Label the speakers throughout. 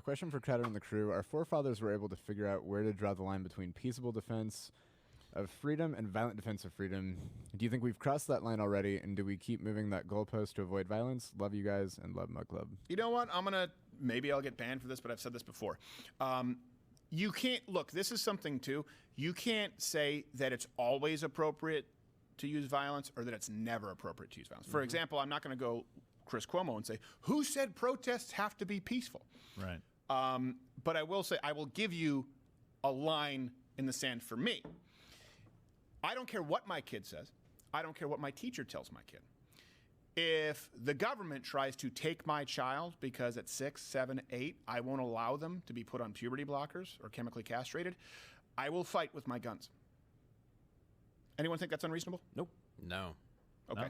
Speaker 1: question for Crowder and the crew. Our forefathers were able to figure out where to draw the line between peaceable defense of freedom and violent defense of freedom. Do you think we've crossed that line already, and do we keep moving that goalpost to avoid violence? Love you guys, and love Mug Club.
Speaker 2: You know what? Maybe I'll get banned for this, but I've said this before. You can't, look, this is something too, you can't say that it's always appropriate to use violence or that it's never appropriate to use violence. For example, I'm not going to go Chris Cuomo and say, who said protests have to be peaceful?
Speaker 3: Right.
Speaker 2: But I will say, I will give you a line in the sand for me. I don't care what my kid says. I don't care what my teacher tells my kid. If the government tries to take my child because at 6, 7, 8, I won't allow them to be put on puberty blockers or chemically castrated, I will fight with my guns. Anyone think that's unreasonable?
Speaker 4: Nope. No.
Speaker 2: Okay.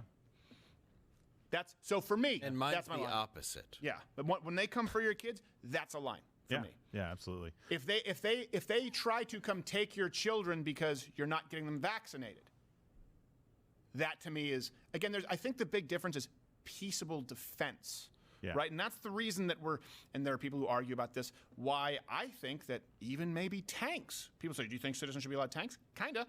Speaker 3: No.
Speaker 2: So for me,
Speaker 4: and mine's
Speaker 2: that's my
Speaker 4: the
Speaker 2: line.
Speaker 4: opposite.
Speaker 2: Yeah, but when they come for your kids, that's a line for me.
Speaker 3: Yeah, absolutely.
Speaker 2: If they try to come take your children because you're not getting them vaccinated, that to me is, again, I think the big difference is peaceable defense.
Speaker 3: Yeah.
Speaker 2: Right? And that's the reason that and there are people who argue about this, why I think that even maybe tanks, people say, do you think citizens should be allowed tanks? Kinda.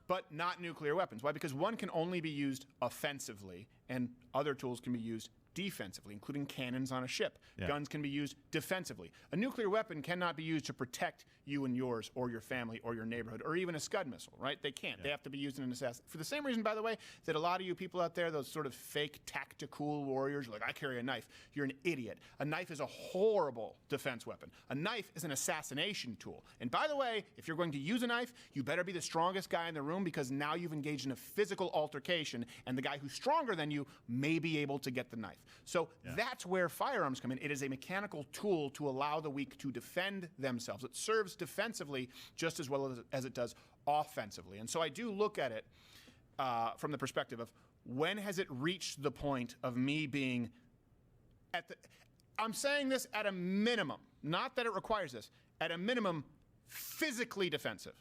Speaker 2: But not nuclear weapons. Why? Because one can only be used offensively and other tools can be used defensively, including cannons on a ship.
Speaker 3: Yeah.
Speaker 2: Guns can be used defensively. A nuclear weapon cannot be used to protect you and yours or your family or your neighborhood or even a Scud missile, right? They can't. Yeah. They have to be used in an assassin. For the same reason, by the way, that a lot of you people out there, those sort of fake tactical warriors, you're like, I carry a knife. You're an idiot. A knife is a horrible defense weapon. A knife is an assassination tool. And by the way, if you're going to use a knife, you better be the strongest guy in the room because now you've engaged in a physical altercation and the guy who's stronger than you may be able to get the knife. So that's where firearms come in. It is a mechanical tool to allow the weak to defend themselves. It serves defensively just as well as it does offensively. And so I do look at it from the perspective of when has it reached the point of me being I'm saying this at a minimum, not that it requires this, at a minimum, physically defensive.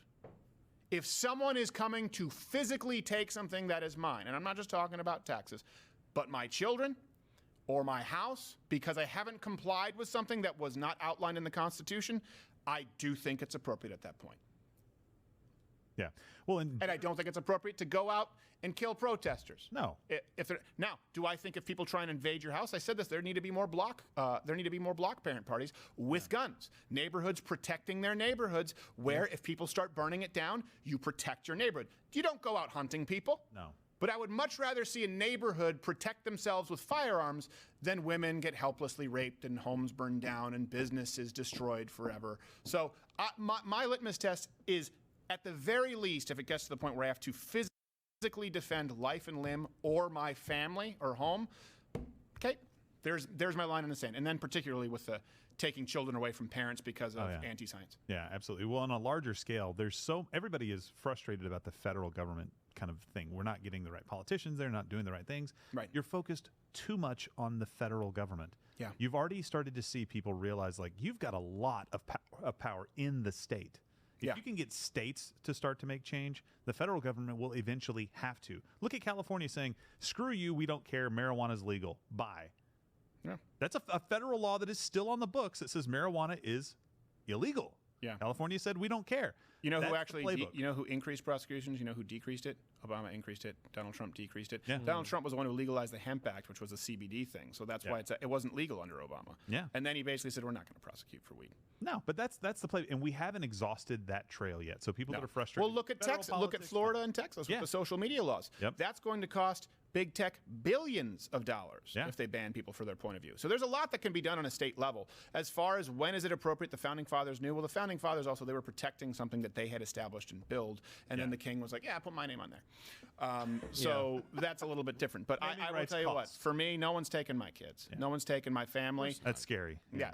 Speaker 2: If someone is coming to physically take something that is mine, and I'm not just talking about taxes, but my children or my house, because I haven't complied with something that was not outlined in the Constitution, I do think it's appropriate at that point.
Speaker 3: Yeah. Well,
Speaker 2: and I don't think it's appropriate to go out and kill protesters.
Speaker 3: No.
Speaker 2: Now, do I think if people try and invade your house, I said this, there need to be more block parent parties with guns. Neighborhoods protecting their neighborhoods where if people start burning it down, you protect your neighborhood. You don't go out hunting people.
Speaker 3: No.
Speaker 2: But I would much rather see a neighborhood protect themselves with firearms than women get helplessly raped and homes burned down and businesses destroyed forever. So my litmus test is, at the very least, if it gets to the point where I have to physically defend life and limb or my family or home, okay, there's my line in the sand. And then particularly with the taking children away from parents because of anti-science.
Speaker 3: Yeah, absolutely. Well, on a larger scale, everybody is frustrated about the federal government kind of thing. We're not getting the right politicians. They're not doing the right things.
Speaker 2: Right.
Speaker 3: You're focused too much on the federal government.
Speaker 2: Yeah.
Speaker 3: You've already started to see people realize, like, you've got a lot of power in the state. If you can get states to start to make change, the federal government will eventually have to. Look at California saying, screw you, we don't care, marijuana's legal. Bye.
Speaker 2: Yeah.
Speaker 3: That's a federal law that is still on the books that says marijuana is illegal.
Speaker 2: Yeah.
Speaker 3: California said, we don't care.
Speaker 2: You know who actually, you know who increased prosecutions? You know who decreased it? Obama increased it. Donald Trump decreased it.
Speaker 3: Yeah.
Speaker 2: Donald Trump was the one who legalized the Hemp Act, which was a CBD thing. So that's why it wasn't legal under Obama.
Speaker 3: Yeah.
Speaker 2: And then he basically said, we're not going to prosecute for weed.
Speaker 3: No, but that's the play. And we haven't exhausted that trail yet. So people that are frustrated.
Speaker 2: Well, look at Texas. Look at Florida and Texas with the social media laws.
Speaker 3: Yep.
Speaker 2: That's going to cost big tech billions of dollars if they ban people for their point of view. So there's a lot that can be done on a state level. As far as when is it appropriate, the Founding Fathers knew. Well, the Founding Fathers also, they were protecting something that they had established and built. And then the king was like, put my name on there. So that's a little bit different. But I will tell you what, for me, no one's taken my kids. Yeah. No one's taken my family.
Speaker 3: That's scary.
Speaker 2: Yeah.